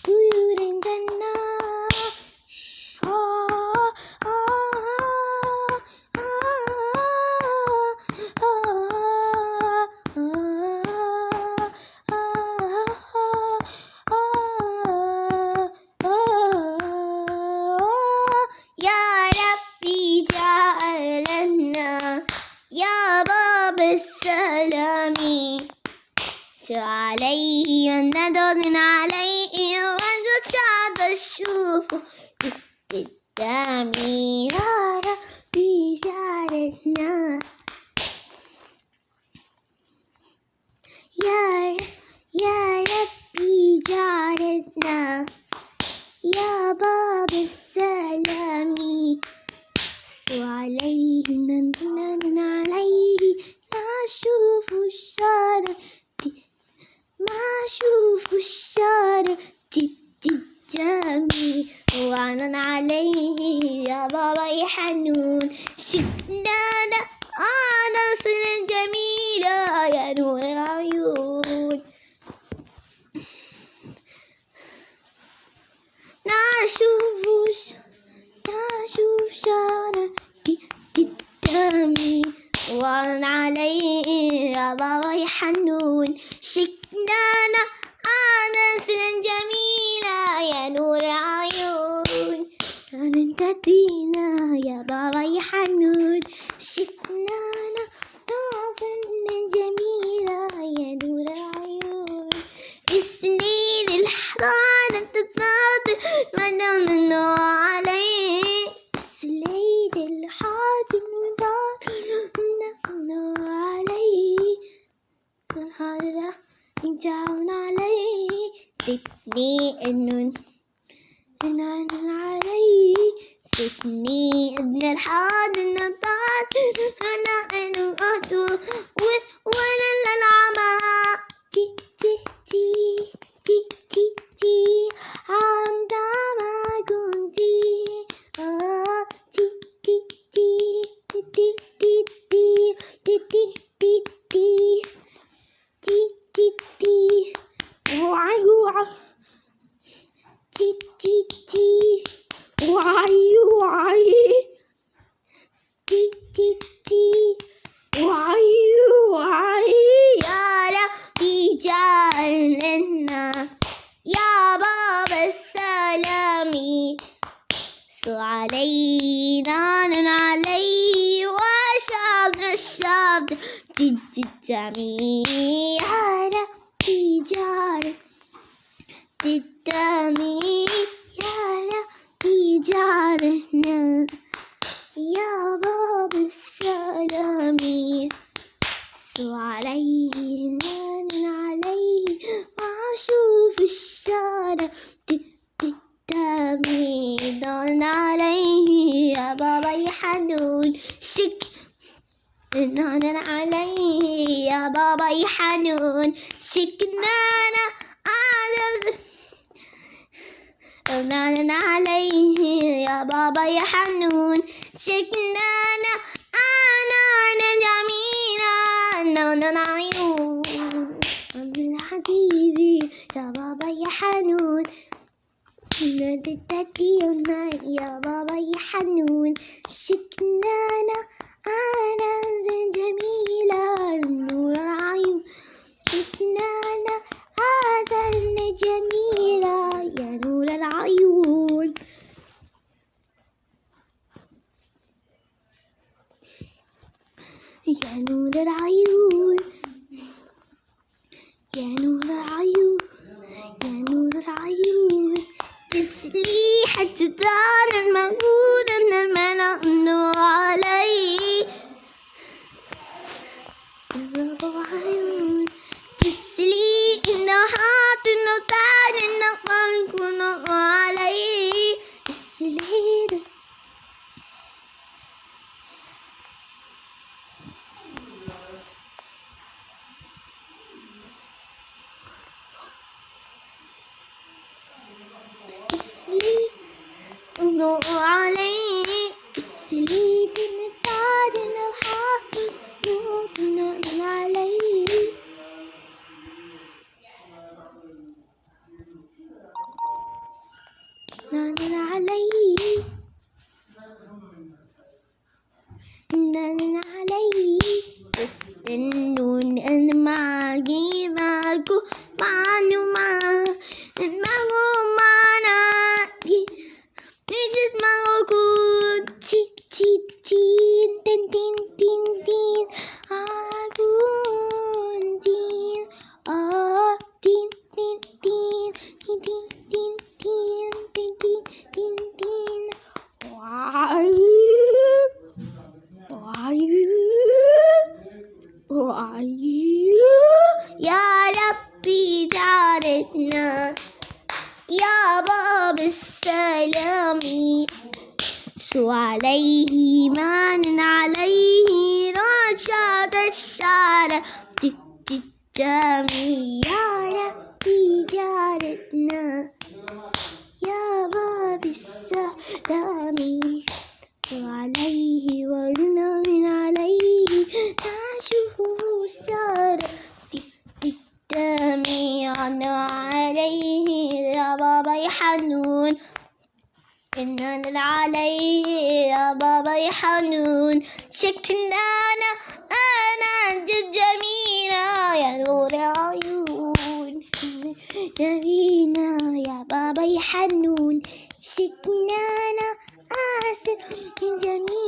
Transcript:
طيور الجنة يا ربي تعليات يا باب السلام عليه ندر عليه وانقشعت الشوف قدامي يا ربي تعليات يا ربي تعليات يا باب السلام عليه ندر عليه ما أشوف الشارع ما أشوف الشارع قدامي وعنن عليه يا بابا يحنون شكلنا أنا صن جميلة يا نور العيون نشوف شارع قدامي وعنن عليه يا بابا يحنون شكلنا أنا صن جميلة يا نور العيون أنت تدينا يا بابا يحنون شكلنا صن جميلة يا نور العيون السنين الحضانة تتناطر منو عليه السنين الحضانة منو عليه الحضانة ينجعون عليه ستني إنن عليه ستني ابن الحاضن طاط أنا إنو أتو ولا العمى تي تي تي تي تي تي عندما كنتي تي تي تي تي تي تي تي تي تي تي تي تي تي وعي تي تي تي وعي تي تي تي وعي يا ربي جعلنا يا باب السلام علينا عليه وشعبنا الشعب تدامي يا ربي جعل تدامي يا ربي جعلنا يا باب السلام عليه وأشوف الشارع قدامي دون عليه يا بابا يحنون نانا عليه يا بابا يحنون شكنانا نانا عليه يا بابا يحنون شكنانا أنا جميلة نانا عيون حبيبي يا بابا يحنون تدينا يا بابا يحنون شكنانا أنا زين جميلة نور العيون شكنانا أزلنا جميلة يا نور العيون يا نور العيون يا نور العيون يا نور العيون تسليحة دار الموجود من المنى عليه عيون تسليح نهات النطار النقل عليه السليد نور عليه السليد نتاج الحاق نور عليه معكم معنا نجد معكم تين تين تين تين تين تين عكون تين تين تين تين تين تين تين تين تين تين يا ربي جعلتنا يا باب السلام سو عليه من عليه رشاد الشارع تجامي يا ربي جعلتنا يا باب السلام سو عليه ومن عليه نشوفه الشارع تجامي عليه يا بابا حنون إننا عليه يا بابا حنون شكلنا أنا جميلة يا نور عيون نبينا يا بابا حنون شكلنا آسر جميل